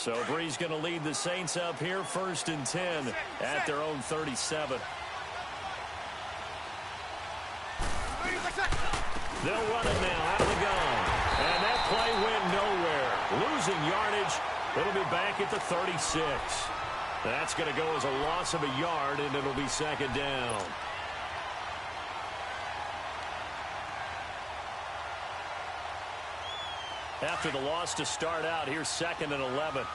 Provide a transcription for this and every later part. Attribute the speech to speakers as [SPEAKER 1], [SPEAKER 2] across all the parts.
[SPEAKER 1] So Brees going to lead the Saints up here 1st and 10 at their own 37. They'll run it now out of the gun. And that play went nowhere. Losing yardage. It'll be back at the 36. That's going to go as a loss of a yard, and it'll be 2nd down. After the loss to start out, here's 2nd and 11.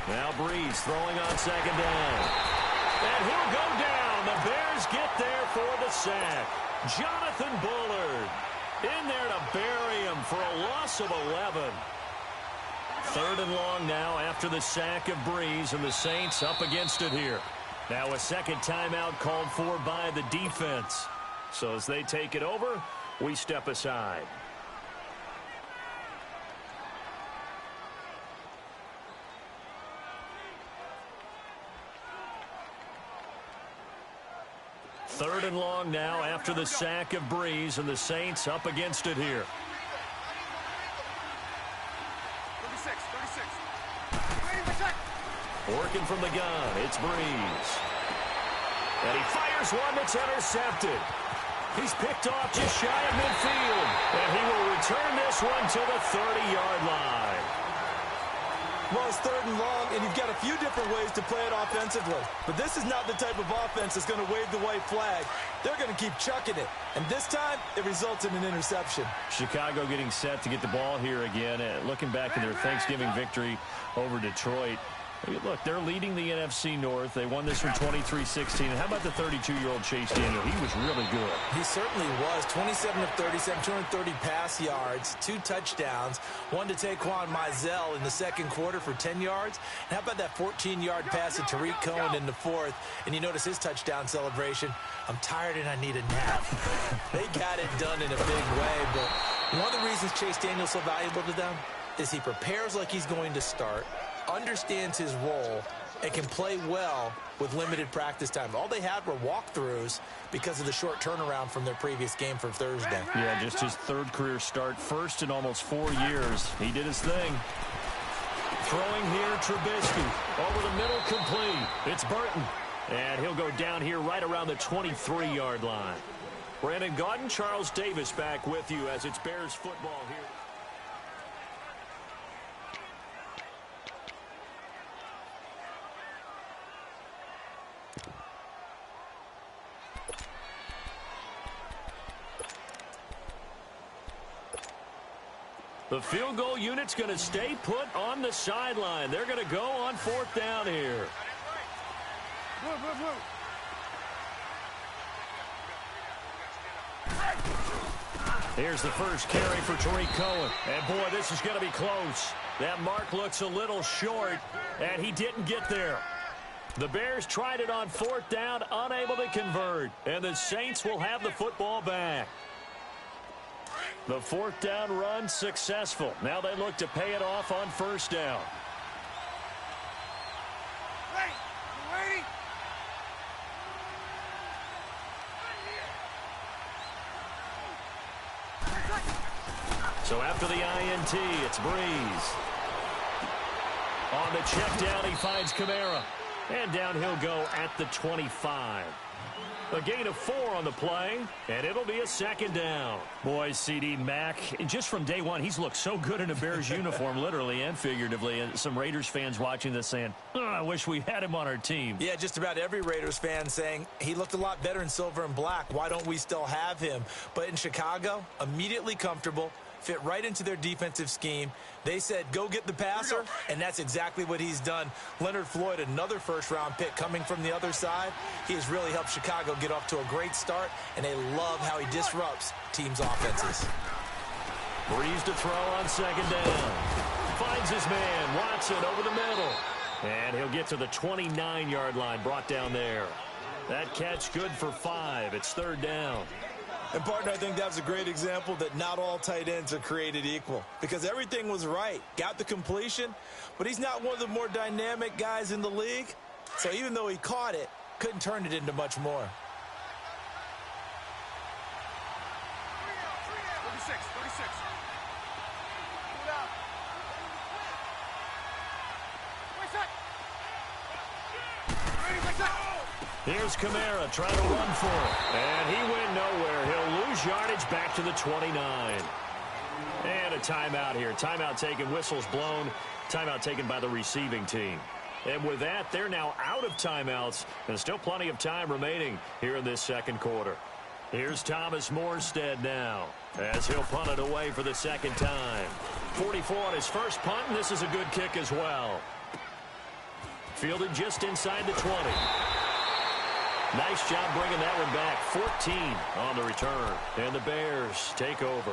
[SPEAKER 1] Now Brees throwing on 2nd down. And he'll go down. The Bears get there for the sack. Jonathan Bullard in there to bury him for a loss of 11. 3rd and long now after the sack of Brees, and the Saints up against it here. Now a second timeout called for by the defense. So as they take it over, we step aside. Third and long now after the sack of Brees, and the Saints up against it here. 36. Working from the gun, it's Brees. And he fires one that's intercepted. He's picked off just shy of midfield. And he will return this one to the 30-yard line.
[SPEAKER 2] Well, it's 3rd and long, and you've got a few different ways to play it offensively. But this is not the type of offense that's going to wave the white flag. They're going to keep chucking it. And this time, it results in an interception. Chicago getting set to get the ball here again. Looking back in their Thanksgiving victory over Detroit. Look, they're leading the NFC North. They won this one 23-16. And how about the 32-year-old Chase Daniel? He was really good. He certainly was. 27 of 37, 230 pass yards, 2 touchdowns, one to Taquan Mizell in the second quarter for 10 yards. And how about that 14-yard pass to Tariq Cohen in the 4th? And you notice his touchdown celebration. I'm tired and I need a nap. They got it done in a big way. But one of the reasons Chase Daniel's so valuable to them is he prepares like he's going to start, understands his role, and can play well with limited practice time. All they had were walkthroughs because of the short turnaround from their previous game from Thursday.
[SPEAKER 1] Yeah, just his 3rd career start, first in almost 4 years. He did his thing. Throwing here, Trubisky. Over the middle, complete. It's Burton. And he'll go down here right around the 23-yard line. Brandon Gaudin, Charles Davis back with you as it's Bears football here. The field goal unit's going to stay put on the sideline. They're going to go on 4th down here. Here's the first carry for Tariq Cohen. And, boy, this is going to be close. That mark looks a little short, and he didn't get there. The Bears tried it on 4th down, unable to convert. And the Saints will have the football back. The 4th down run successful. Now they look to pay it off on 1st down. So after the INT, it's Brees. On the check down, he finds Kamara. And down he'll go at the 25. A gain of 4 on the play, and it'll be a 2nd down. Boy, C.D. Mack, just from day one, he's looked so good in a Bears uniform, literally and figuratively. And some Raiders fans watching this saying, oh, I wish we had him on our team.
[SPEAKER 2] Yeah, just about every Raiders fan saying he looked a lot better in silver and black. Why don't we still have him? But in Chicago, immediately comfortable, fit right into their defensive scheme. They said, go get the passer, and that's exactly what he's done. Leonard Floyd, another first-round pick coming from the other side. He has really helped Chicago get off to a great start, and they love how he disrupts teams' offenses.
[SPEAKER 1] Brees to throw on 2nd down. Finds his man, Watson, over the middle. And he'll get to the 29-yard line, brought down there. That catch good for 5. It's 3rd down.
[SPEAKER 2] And, partner, I think that was a great example that not all tight ends are created equal, because everything was right. Got the completion, but he's not one of the more dynamic guys in the league. So even though he caught it, couldn't turn it into much more.
[SPEAKER 1] Here's Kamara trying to run for it. And he went nowhere. He'll lose yardage back to the 29. And a timeout here. Timeout taken, whistles blown. Timeout taken by the receiving team. And with that, they're now out of timeouts. And still plenty of time remaining here in this second quarter. Here's Thomas Morstead now, as he'll punt it away for the second time. 44 on his first punt, and this is a good kick as well. Fielded just inside the 20. Nice job bringing that one back. 14 on the return. And the Bears take over.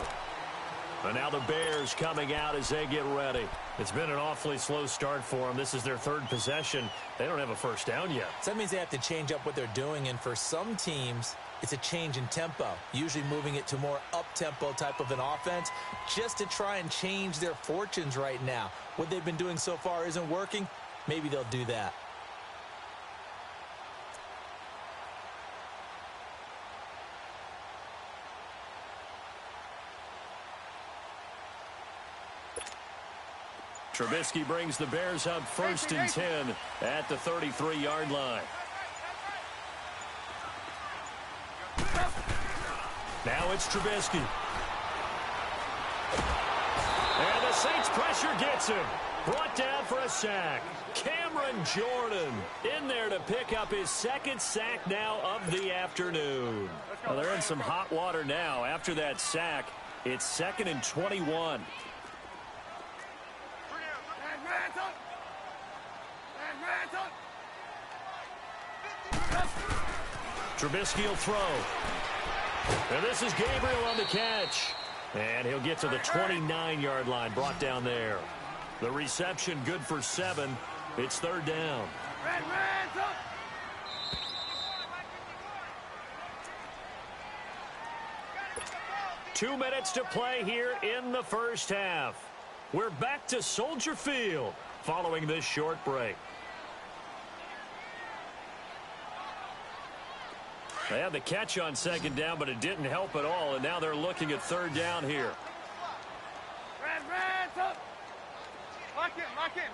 [SPEAKER 1] And now the Bears coming out as they get ready. It's been an awfully slow start for them. This is their third possession. They don't have a first down yet.
[SPEAKER 2] So that means they have to change up what they're doing. And for some teams, it's a change in tempo. Usually moving it to more up-tempo type of an offense just to try and change their fortunes right now. What they've been doing so far isn't working. Maybe they'll do that.
[SPEAKER 1] Trubisky brings the Bears up 1st and 10 at the 33-yard line. Now it's Trubisky. And the Saints pressure gets him. Brought down for a sack. Cameron Jordan in there to pick up his second sack now of the afternoon. Well, they're in some hot water now. After that sack, it's 2nd and 21. Trubisky will throw. And this is Gabriel on the catch. And he'll get to the 29-yard line, brought down there. The reception good for 7. It's 3rd down. 2 minutes to play here in the first half. We're back to Soldier Field following this short break. They had the catch on 2nd down, but it didn't help at all, and now they're looking at 3rd down here.
[SPEAKER 3] Lock in.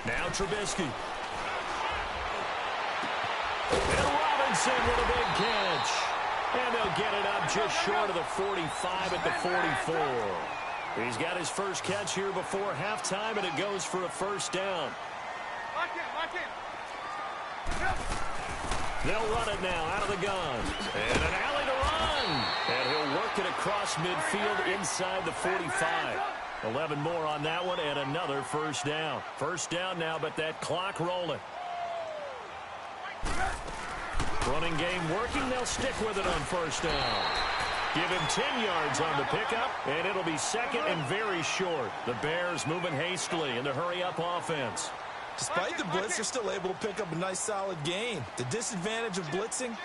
[SPEAKER 1] Now Trubisky. And Robinson with a big catch. And they'll get it up just short of the 45 at the 44. He's got his first catch here before halftime, and it goes for a 1st down.
[SPEAKER 3] Lock in.
[SPEAKER 1] They'll run it now out of the gun. And an alley to run. And he'll work it across midfield inside the 45. 11 more on that one and another 1st down. 1st down now, but that clock rolling. Running game working. They'll stick with it on 1st down. Give him 10 yards on the pickup, and it'll be 2nd and very short. The Bears moving hastily in the hurry-up offense.
[SPEAKER 2] Despite the blitz, they're still able to pick up a nice, solid gain. The disadvantage of blitzing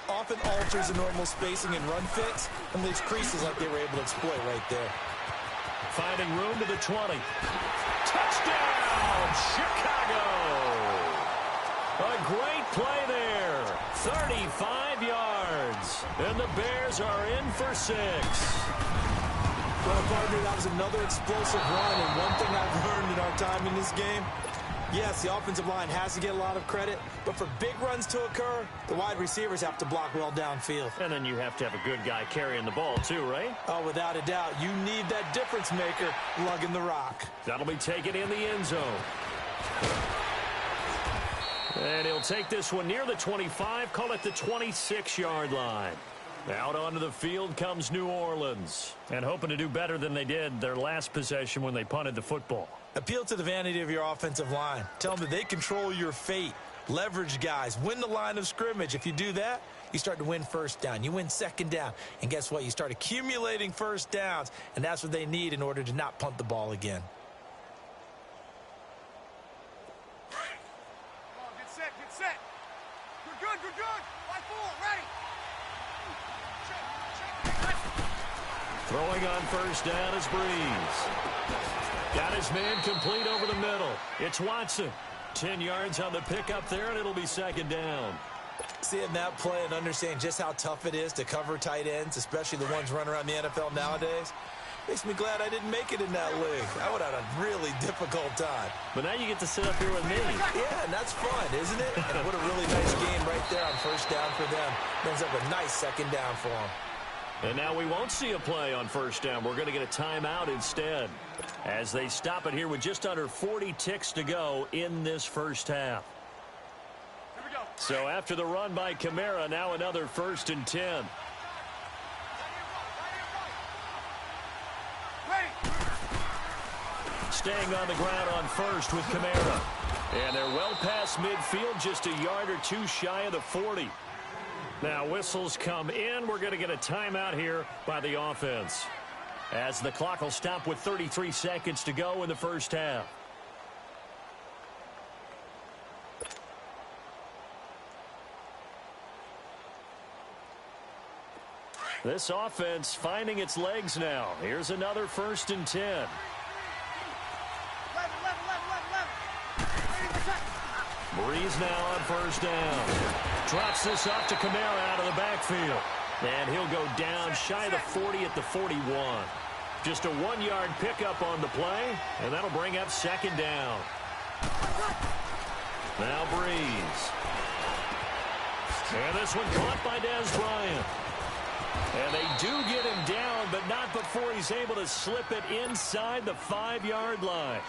[SPEAKER 2] often alters the normal spacing and run fits and leaves creases like they were able to exploit right there.
[SPEAKER 1] Finding room to the 20. Touchdown, Chicago! A great play there. 35 yards. And the Bears are in for 6.
[SPEAKER 2] Well, partner, that was another explosive run, and one thing I've learned in our time in this game, yes, the offensive line has to get a lot of credit, but for big runs to occur, the wide receivers have to block well downfield.
[SPEAKER 1] And then you have to have a good guy carrying the ball too, right?
[SPEAKER 2] Oh, without a doubt. You need that difference maker lugging the rock.
[SPEAKER 1] That'll be taken in the end zone. And he'll take this one near the 25, call it the 26-yard line. Out onto the field comes New Orleans. And hoping to do better than they did their last possession when they punted the football.
[SPEAKER 2] Appeal to the vanity of your offensive line. Tell them that they control your fate. Leverage guys. Win the line of scrimmage. If you do that, you start to win 1st down. You win 2nd down. And guess what? You start accumulating 1st downs. And that's what they need in order to not punt the ball again.
[SPEAKER 3] Come on, get set. Good. Line 4, ready.
[SPEAKER 1] Throwing on 1st down is Breeze. Got his man complete over the middle. It's Watson. 10 yards on the pickup there, and it'll be 2nd down.
[SPEAKER 2] Seeing that play and understanding just how tough it is to cover tight ends, especially the ones running around the NFL nowadays, makes me glad I didn't make it in that league. I would have had a really difficult time.
[SPEAKER 1] But now you get to sit up here with me.
[SPEAKER 2] Yeah, and that's fun, isn't it? And what a really nice game right there on first down for them. Brings up a nice second down for them.
[SPEAKER 1] And now we won't see a play on first down. We're going to get a timeout instead as they stop it here with just under 40 ticks to go in this first half.
[SPEAKER 3] Here we go.
[SPEAKER 1] So after the run by Kamara, now another 1st and 10. Staying on the ground on first with Kamara. And they're well past midfield, just a yard or two shy of the 40. Now whistles come in. We're going to get a timeout here by the offense, as the clock will stop with 33 seconds to go in the first half. This offense finding its legs now. Here's another 1st and 10. Breeze now on first down. Drops this off to Kamara out of the backfield. And he'll go down shy of the 40 at the 41. Just a 1-yard pickup on the play, and that'll bring up 2nd down. Now Breeze. And this one caught by Dez Bryant. And they do get him down, but not before he's able to slip it inside the 5-yard line.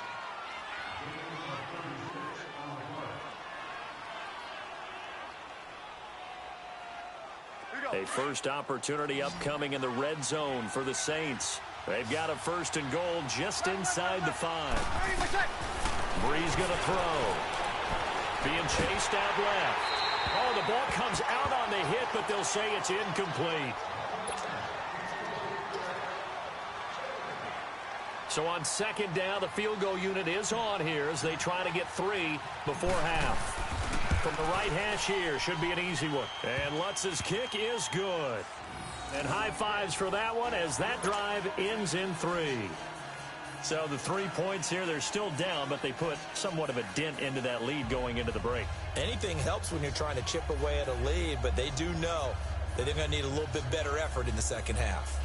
[SPEAKER 1] A first opportunity upcoming in the red zone for the Saints. They've got a 1st and goal just inside the 5. Breeze going to throw. Being chased out left. Oh, the ball comes out on the hit, but they'll say it's incomplete. So on 2nd down, the field goal unit is on here as they try to get 3 before half. From the right hash here, should be an easy one. And Lutz's kick is good. And high fives for that one as that drive ends in 3. So the 3 points here, they're still down, but they put somewhat of a dent into that lead going into the break.
[SPEAKER 2] Anything helps when you're trying to chip away at a lead, but they do know that they're going to need a little bit better effort in the second half.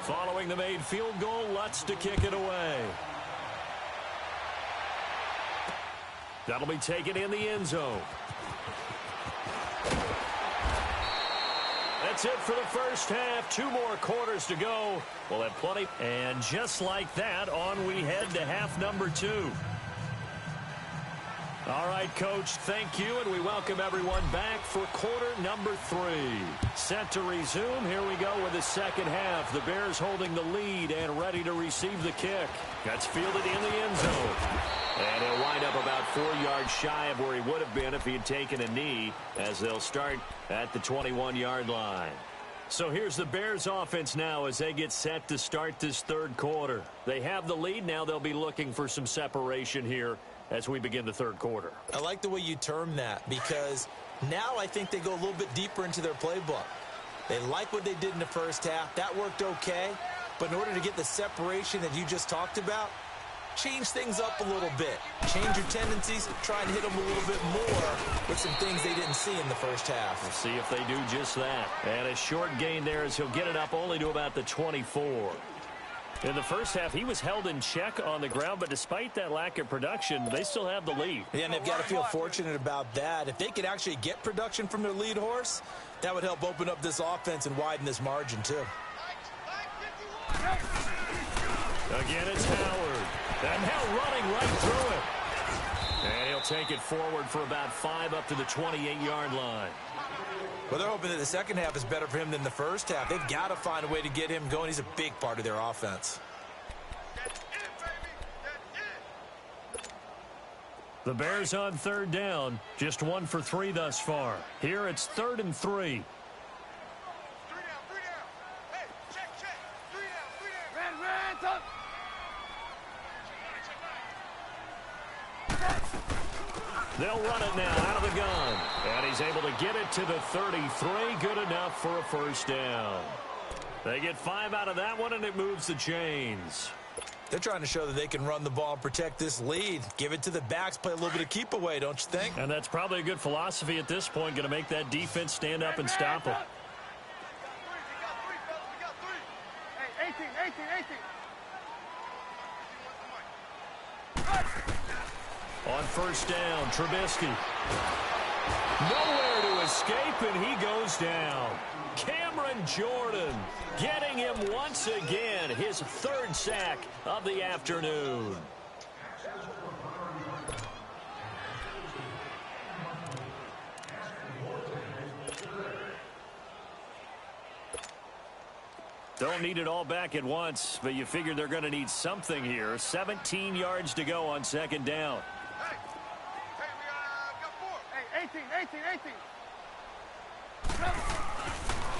[SPEAKER 1] Following the made field goal, Lutz to kick it away. That'll be taken in the end zone. That's it for the first half. 2 more quarters to go. We'll have plenty. And just like that, on we head to half number 2. All right, Coach, thank you, and we welcome everyone back for quarter number 3. Set to resume. Here we go with the second half. The Bears holding the lead and ready to receive the kick. That's fielded in the end zone. And he'll wind up about 4 yards shy of where he would have been if he had taken a knee, as they'll start at the 21-yard line. So here's the Bears offense now as they get set to start this third quarter. They have the lead. Now they'll be looking for some separation here as we begin the third quarter.
[SPEAKER 2] I like the way you term that, because now I think they go a little bit deeper into their playbook. They like what they did in the first half. That worked okay. But in order to get the separation that you just talked about, change things up a little bit. Change your tendencies, try and hit them a little bit more with some things they didn't see in the first half.
[SPEAKER 1] We'll see if they do just that. And a short gain there as he'll get it up only to about the 24. In the first half, he was held in check on the ground, but despite that lack of production, they still have the lead.
[SPEAKER 2] Yeah, and they've got to feel fortunate about that. If they could actually get production from their lead horse, that would help open up this offense and widen this margin, too.
[SPEAKER 1] Again, it's Howard. And now running right through it. And he'll take it forward for about 5 up to the 28-yard line.
[SPEAKER 2] Well, they're hoping that the second half is better for him than the first half. They've got to find a way to get him going. He's a big part of their offense.
[SPEAKER 1] The Bears on 3rd down. Just 1 for 3 thus far. Here it's 3rd and 3.
[SPEAKER 3] 3 down. Hey, check. 3 down. Ran, top.
[SPEAKER 1] They'll run it now out of the gun. And he's able to get it to the 33. Good enough for a first down. They get 5 out of that one, and it moves the chains.
[SPEAKER 2] They're trying to show that they can run the ball and protect this lead. Give it to the backs, play a little bit of keep away, don't you think?
[SPEAKER 1] And that's probably a good philosophy at this point, going to make that defense stand up and stop them.
[SPEAKER 3] Hey, 18.
[SPEAKER 1] On first down, Trubisky. Nowhere to escape, and he goes down. Cameron Jordan getting him once again, his third sack of the afternoon. Don't need it all back at once, but you figure they're going to need something here. 17 yards to go on second down.
[SPEAKER 3] Hey, we got 4. Hey, 18.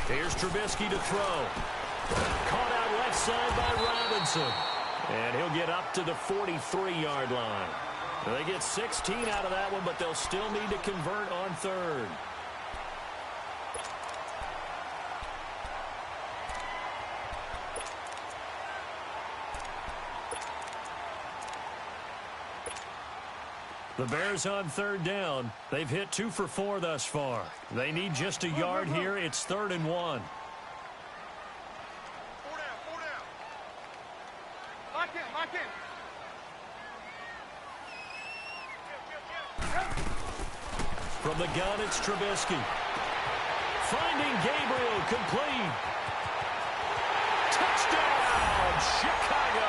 [SPEAKER 1] Here's Trubisky to throw. Caught out left side by Robinson. And he'll get up to the 43-yard line. They get 16 out of that one, but they'll still need to convert on third. The Bears on third down. They've hit 2 for 4 thus far. They need just a yard here. It's 3rd and 1.
[SPEAKER 3] 4 down. Lock in.
[SPEAKER 1] From the gun, it's Trubisky. Finding Gabriel, complete. Touchdown, Chicago.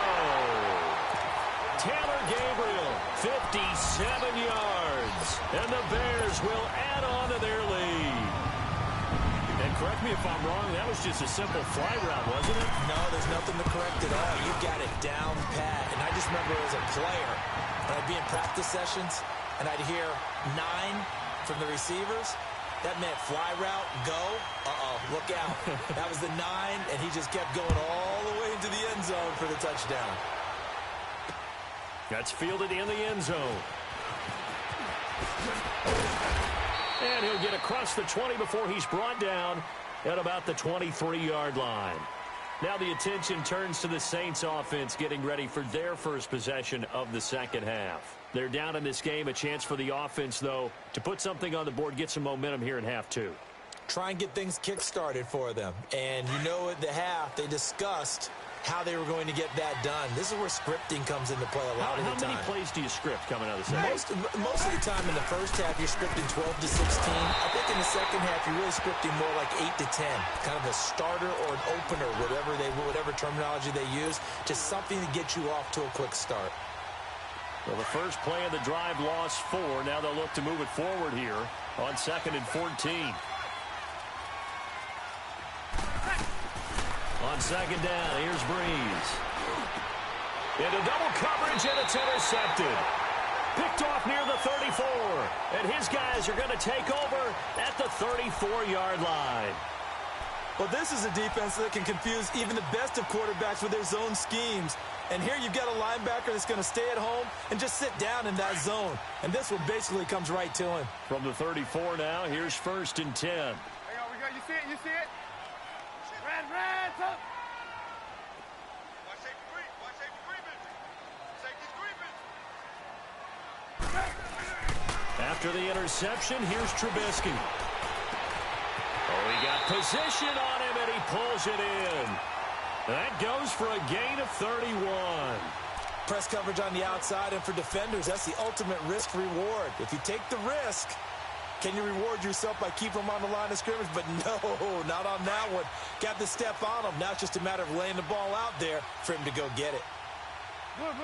[SPEAKER 1] Taylor Gabriel, 57 yards. And the Bears will add on to their lead. And correct me if I'm wrong, that was just a simple fly route, wasn't it?
[SPEAKER 2] No, there's nothing to correct at all. You got it down pat. And I just remember as a player, when I'd be in practice sessions, and I'd hear 9 from the receivers. That meant fly route, go. Look out. That was the 9, and he just kept going all the way into the end zone for the touchdown.
[SPEAKER 1] That's fielded in the end zone. And he'll get across the 20 before he's brought down at about the 23-yard line. Now the attention turns to the Saints offense getting ready for their first possession of the second half. They're down in this game. A chance for the offense, though, to put something on the board, get some momentum here in half 2.
[SPEAKER 2] Try and get things kick-started for them. And you know at the half, they discussed how they were going to get that done. This is where scripting comes into play a lot of the time.
[SPEAKER 1] How many plays do you script coming out of the second?
[SPEAKER 2] Most of the time in the first half, you're scripting 12 to 16. I think in the second half, you're really scripting more like 8 to 10. Kind of a starter or an opener, whatever terminology they use, just something to get you off to a quick start.
[SPEAKER 1] Well, the first play of the drive lost 4. Now they'll look to move it forward here on 2nd and 14. On second down, here's Breeze. Into double coverage, and it's intercepted. Picked off near the 34. And his guys are going to take over at the 34-yard line.
[SPEAKER 2] Well, this is a defense that can confuse even the best of quarterbacks with their zone schemes. And here you've got a linebacker that's going to stay at home and just sit down in that zone. And this one basically comes right to him.
[SPEAKER 1] From the 34 now, here's 1st and 10.
[SPEAKER 3] Hang on, we got, you see it? Red, up. Watch safety creeping.
[SPEAKER 1] After the interception, here's Trubisky. Oh, he got position on him, and he pulls it in. That goes for a gain of 31.
[SPEAKER 2] Press coverage on the outside, and for defenders, that's the ultimate risk-reward. If you take the risk, can you reward yourself by keeping them on the line of scrimmage? But no, not on that one. Got the step on him. Now it's just a matter of laying the ball out there for him to go get it.
[SPEAKER 3] Look.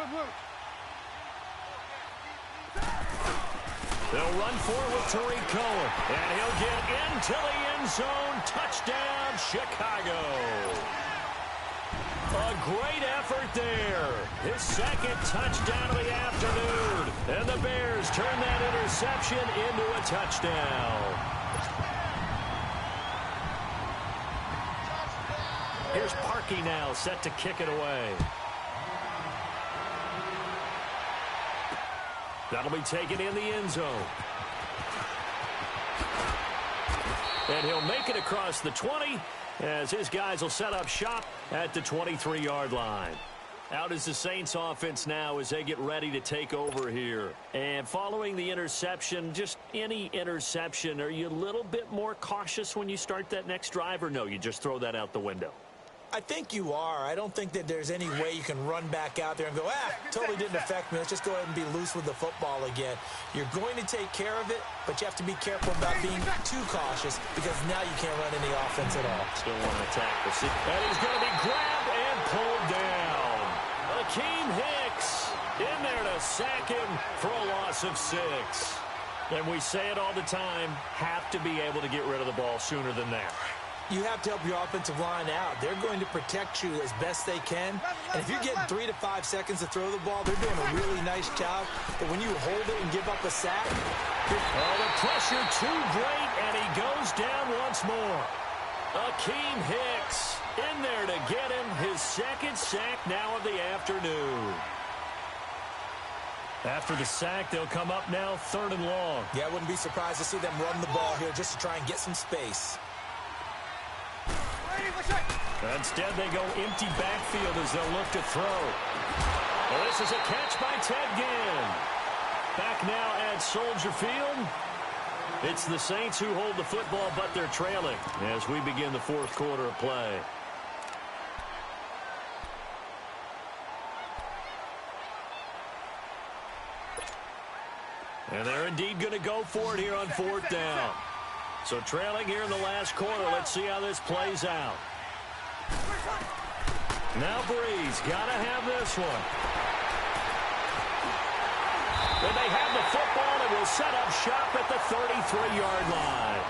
[SPEAKER 1] They'll run forward with Tariq Cohen, and he'll get into the end zone. Touchdown, Chicago. A great effort there. His second touchdown of the afternoon. And the Bears turn that interception into a touchdown. Here's Parkey now, set to kick it away. That'll be taken in the end zone. And he'll make it across the 20 as his guys will set up shop at the 23-yard line. Out is the Saints offense now as they get ready to take over here. And following the interception, just any interception, are you a little bit more cautious when you start that next drive, or no, you just throw that out the window?
[SPEAKER 2] I think you are. I don't think that there's any way you can run back out there and go, totally didn't affect me. Let's just go ahead and be loose with the football again. You're going to take care of it, but you have to be careful about being too cautious because now you can't run any offense at all.
[SPEAKER 1] Still want to attack. And he's going to be grabbed and pulled down. Akeem Hicks in there to sack him for a loss of 6. And we say it all the time, have to be able to get rid of the ball sooner than that.
[SPEAKER 2] You have to help your offensive line out. They're going to protect you as best they can. And if you're getting 3 to 5 seconds to throw the ball, they're doing a really nice job. But when you hold it and give up a sack...
[SPEAKER 1] the pressure too great, and he goes down once more. Akeem Hicks in there to get him his second sack now of the afternoon. After the sack, they'll come up now 3rd and long.
[SPEAKER 2] Yeah, I wouldn't be surprised to see them run the ball here just to try and get some space.
[SPEAKER 1] Instead, they go empty backfield as they'll look to throw. Well, this is a catch by Ted Ginn. Back now at Soldier Field. It's the Saints who hold the football, but they're trailing as we begin the 4th quarter of play. And they're indeed going to go for it here on 4th down. So trailing here in the last quarter. Let's see how this plays out. Now Breeze, got to have this one. And they have the football and will set up shop at the 33-yard line.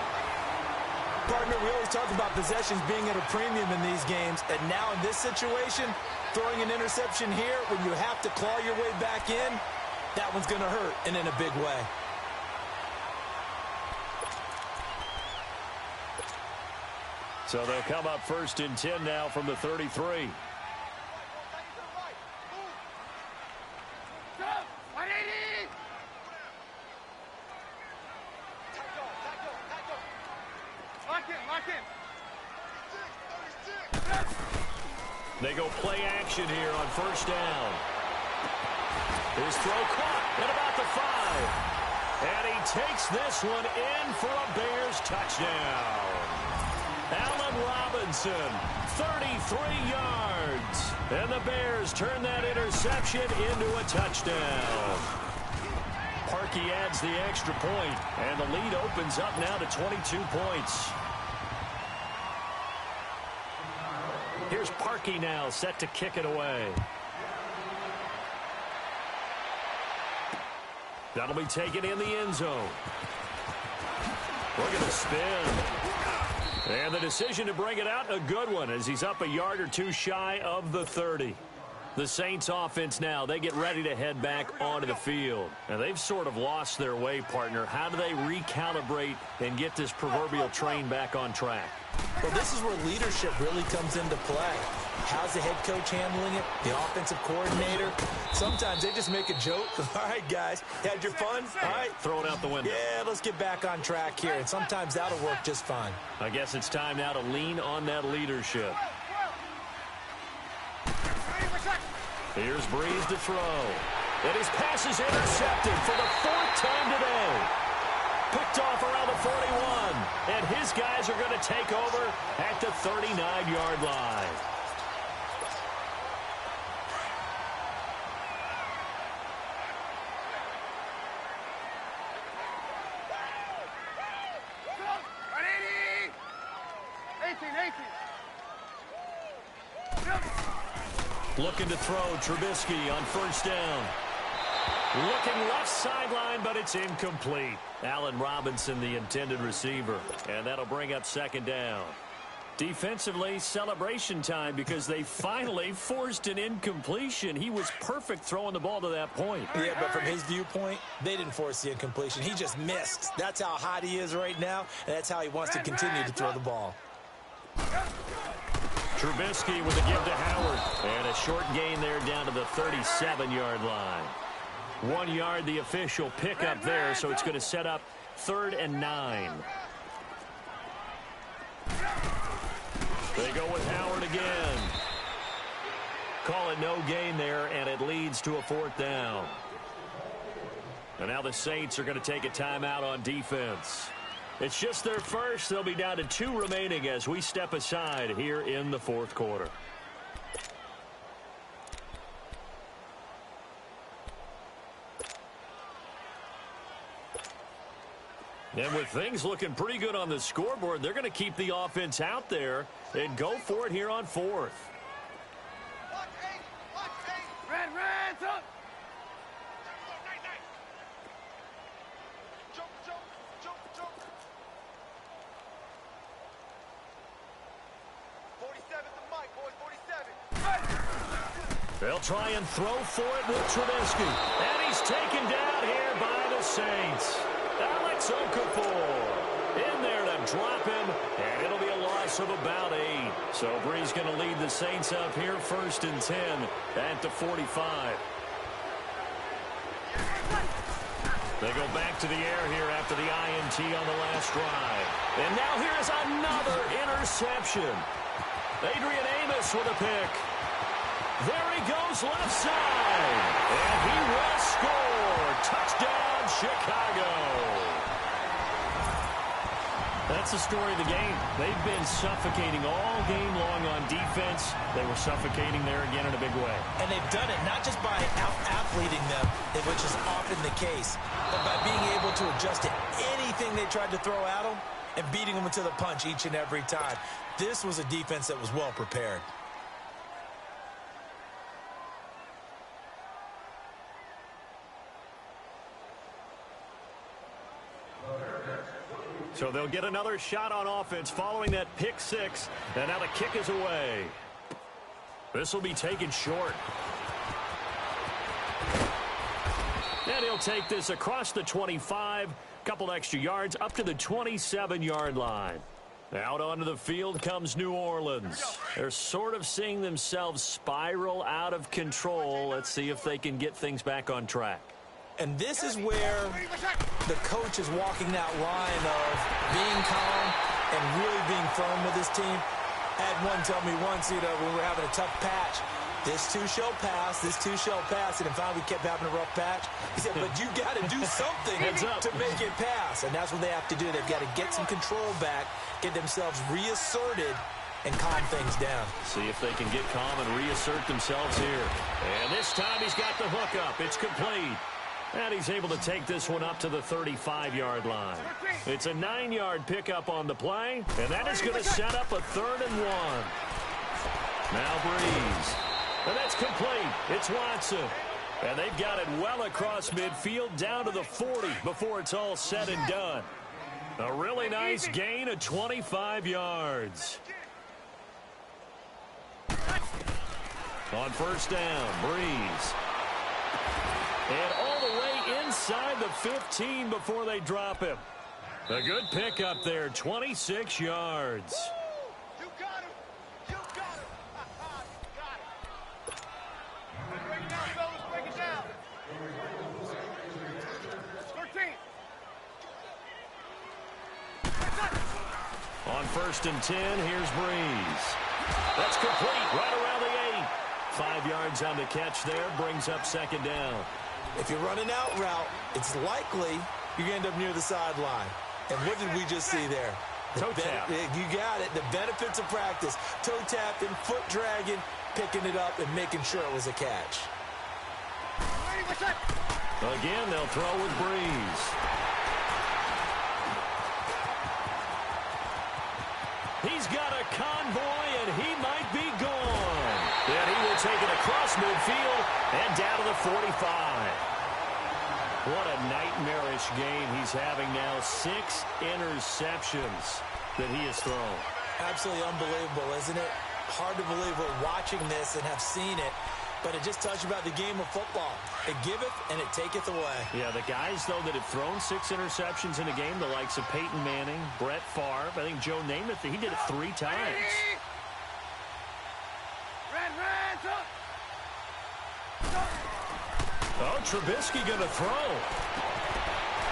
[SPEAKER 2] Partner, we always talk about possessions being at a premium in these games, and now in this situation, throwing an interception here when you have to claw your way back in, that one's going to hurt, and in a big way.
[SPEAKER 1] So they'll come up 1st and 10 now from the 33. They go play action here on 1st down. His throw caught at about the 5. And he takes this one in for a Bears touchdown. Allen Robinson, 33 yards. And the Bears turn that interception into a touchdown. Parkey adds the extra point, and the lead opens up now to 22 points. Here's Parkey now, set to kick it away. That'll be taken in the end zone. Look at the spin. And the decision to bring it out, a good one, as he's up a yard or two shy of the 30. The Saints offense now, they get ready to head back onto the field. And they've sort of lost their way, partner. How do they recalibrate and get this proverbial train back on track?
[SPEAKER 2] Well, this is where leadership really comes into play. How's the head coach handling it? The offensive coordinator? Sometimes they just make a joke. All right, guys, had your fun? All right.
[SPEAKER 1] Throw it out the window.
[SPEAKER 2] Yeah, let's get back on track here. And sometimes that'll work just fine.
[SPEAKER 1] I guess it's time now to lean on that leadership. Here's Breeze to throw. And his pass is intercepted for the 4th time today. Picked off around the 41. And his guys are going to take over at the 39-yard line. Looking to throw, Trubisky on 1st down. Looking left sideline, but it's incomplete. Allen Robinson, the intended receiver. And that'll bring up 2nd down. Defensively, celebration time because they finally forced an incompletion. He was perfect throwing the ball to that point.
[SPEAKER 2] Yeah, but from his viewpoint, they didn't force the incompletion. He just missed. That's how hot he is right now, and that's how he wants to continue to throw the ball.
[SPEAKER 1] Trubisky with a give to Howard. And a short gain there down to the 37-yard line. 1 yard, the official pickup there, so it's going to set up 3rd and 9. They go with Howard again. Call it but no gain there, and it leads to a 4th down. And now the Saints are going to take a timeout on defense. It's just their first. They'll be down to 2 remaining as we step aside here in the 4th quarter. And with things looking pretty good on the scoreboard, they're going to keep the offense out there and go for it here on 4th.
[SPEAKER 3] Red, up! Jump. 47's the mic, boys, 47.
[SPEAKER 1] They'll try and throw for it with Trubisky. And he's taken down here by the Saints. Alex Okafor in there to drop him, and it'll be a loss of about 8. So Bree's going to lead the Saints up here 1st and 10 at the 45. They go back to the air here after the INT on the last drive. And now here's another interception. Adrian Amos with a pick. There he goes left side. And he will score. Touchdown, Chicago. That's the story of the game. They've been suffocating all game long on defense. They were suffocating there again in a big way.
[SPEAKER 2] And they've done it not just by out-athleting them, which is often the case, but by being able to adjust to anything they tried to throw at them and beating them to the punch each and every time. This was a defense that was well prepared.
[SPEAKER 1] So they'll get another shot on offense following that pick 6. And now the kick is away. This will be taken short. And he'll take this across the 25. Couple extra yards up to the 27-yard line. Out onto the field comes New Orleans. They're sort of seeing themselves spiral out of control. Let's see if they can get things back on track.
[SPEAKER 2] And this is where the coach is walking that line of being calm and really being firm with his team. I had one tell me once, when we were having a tough patch, this too shall pass, this too shall pass. And finally we kept having a rough patch. He said, but you got to do something to make it pass. And that's what they have to do. They've got to get some control back, get themselves reasserted, and calm things down.
[SPEAKER 1] See if they can get calm and reassert themselves here. And this time he's got the hook up. It's complete. And he's able to take this one up to the 35-yard line. It's a 9-yard pickup on the play, and that is going to set up a 3rd and 1. Now Breeze. And that's complete. It's Watson. And they've got it well across midfield down to the 40 before it's all said and done. A really nice gain of 25 yards. On 1st down, Breeze. And all the way inside the 15 before they drop him. A good pickup there, 26 yards.
[SPEAKER 3] You got him. You got him. You got him. Break it down, fellas. Break it down. 13.
[SPEAKER 1] On 1st and 10, here's Breeze. That's complete right around the 8. 5 yards on the catch there, brings up 2nd down.
[SPEAKER 2] If you're running out route, it's likely you're going to end up near the sideline. And what did we just see there?
[SPEAKER 1] Toe tap.
[SPEAKER 2] You got it. The benefits of practice. Toe tapping, foot dragging, picking it up, and making sure it was a catch.
[SPEAKER 1] Again, they'll throw with Breeze. He's got a convoy, and he might be gone. And he will take it across midfield and down to the 45. What a nightmarish game he's having now. 6 interceptions that he has thrown.
[SPEAKER 2] Absolutely unbelievable, isn't it? Hard to believe we're watching this and have seen it, but it just tells you about the game of football. It giveth and it taketh away.
[SPEAKER 1] Yeah, the guys, though, that have thrown 6 interceptions in a game, the likes of Peyton Manning, Brett Favre, I think Joe Namath, he did it 3 times. Oh, Trubisky going to throw.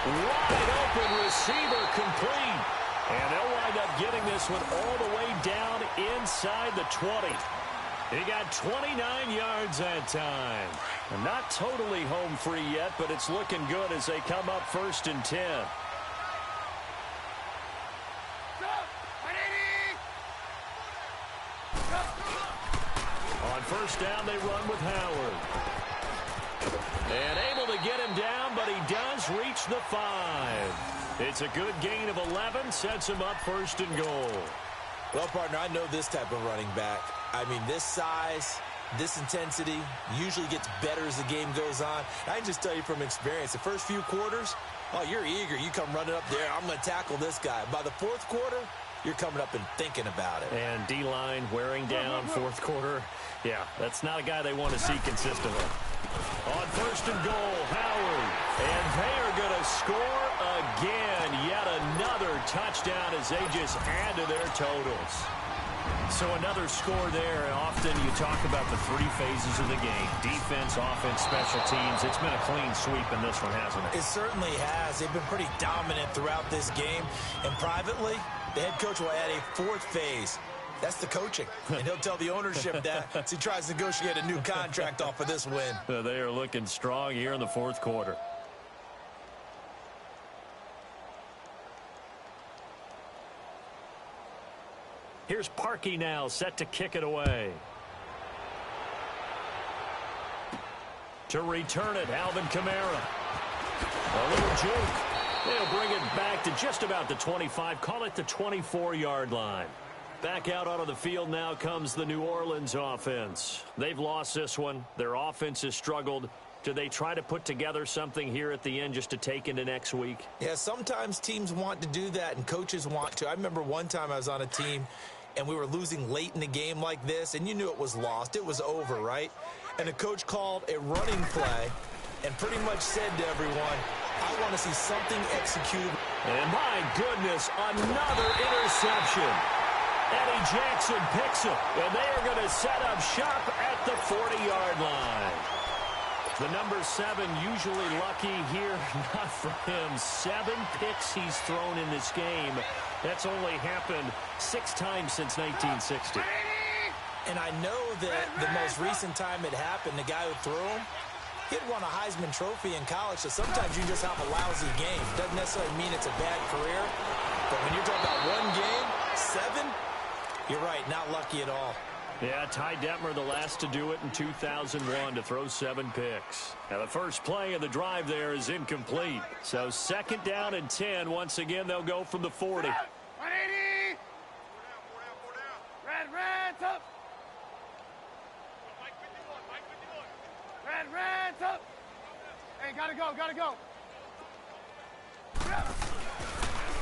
[SPEAKER 1] Wide open receiver complete. And they'll wind up getting this one all the way down inside the 20. He got 29 yards that time. And not totally home free yet, but it's looking good as they come up 1st and 10. On 1st down, they run with Howard. And able to get him down, but he does reach the 5. It's a good gain of 11, sets him up 1st and goal.
[SPEAKER 2] Well, partner, I know this type of running back. I mean, this size, this intensity usually gets better as the game goes on. I can just tell you from experience, the first few quarters, oh, you're eager. You come running up there, I'm going to tackle this guy. By the 4th quarter, you're coming up and thinking about it.
[SPEAKER 1] And D-line wearing down 4th quarter. Yeah, that's not a guy they want to see consistently. On 1st and goal, Howard. And they are going to score again. Yet another touchdown as they just add to their totals. So another score there. Often you talk about the 3 phases of the game. Defense, offense, special teams. It's been a clean sweep in this one, hasn't it?
[SPEAKER 2] It certainly has. They've been pretty dominant throughout this game. And privately, the head coach will add a 4th phase. That's the coaching. And he'll tell the ownership that as he tries to negotiate a new contract off of this win.
[SPEAKER 1] They are looking strong here in the 4th quarter. Here's Parkey now, set to kick it away. To return it, Alvin Kamara. A little juke. They'll bring it back to just about the 25. Call it the 24-yard line. Back out onto the field now comes the New Orleans offense. They've lost this one. Their offense has struggled. Do they try to put together something here at the end just to take into next week?
[SPEAKER 2] Yeah, sometimes teams want to do that and coaches want to. I remember one time I was on a team and we were losing late in the game like this, and you knew it was lost. It was over, right? And the coach called a running play and pretty much said to everyone, I want to see something executed.
[SPEAKER 1] And my goodness, another interception. Eddie Jackson picks it, and they are going to set up shop at the 40-yard line. The number 7 usually lucky here, not for him. 7 picks he's thrown in this game. That's only happened 6 times since 1960.
[SPEAKER 2] And I know that the most recent time it happened, the guy who threw him, he had won a Heisman Trophy in college, so sometimes you just have a lousy game. Doesn't necessarily mean it's a bad career, but when you're talking about one game, 7, you're right, not lucky at all.
[SPEAKER 1] Yeah, Ty Detmer, the last to do it in 2001, to throw 7 picks. Now, the first play of the drive there is incomplete. So 2nd down and 10. Once again, they'll go from the 40.
[SPEAKER 3] 180. Red, up. Red, up. Hey, gotta go.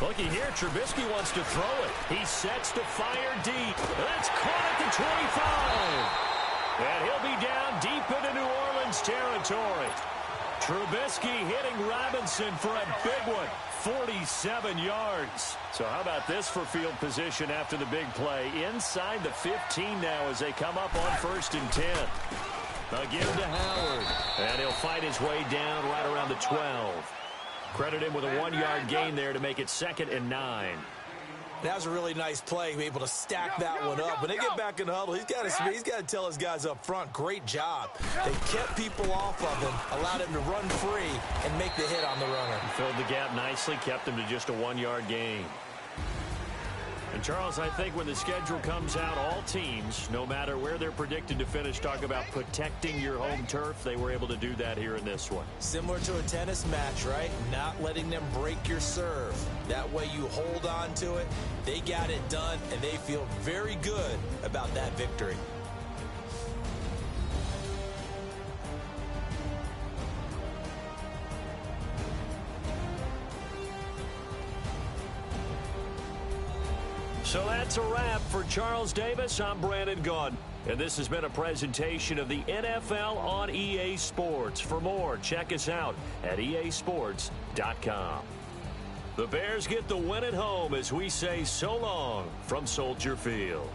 [SPEAKER 1] Looky here, Trubisky wants to throw it. He sets to fire deep. That's caught at the 25. And he'll be down deep into New Orleans territory. Trubisky hitting Robinson for a big one. 47 yards. So how about this for field position after the big play? Inside the 15 now as they come up on 1st and 10. Again to Howard. And he'll fight his way down right around the 12. Credit him with a 1-yard gain there to make it 2nd and 9.
[SPEAKER 2] That was a really nice play, able to stack that one up. When they get back in the huddle, he's got to tell his guys up front, great job. They kept people off of him, allowed him to run free and make the hit on the runner.
[SPEAKER 1] He filled the gap nicely, kept him to just a 1-yard gain. And, Charles, I think when the schedule comes out, all teams, no matter where they're predicted to finish, talk about protecting your home turf. They were able to do that here in this one.
[SPEAKER 2] Similar to a tennis match, right? Not letting them break your serve. That way you hold on to it. They got it done, and they feel very good about that victory.
[SPEAKER 1] So that's a wrap for Charles Davis. I'm Brandon Gaudin. And this has been a presentation of the NFL on EA Sports. For more, check us out at easports.com. The Bears get the win at home as we say so long from Soldier Field.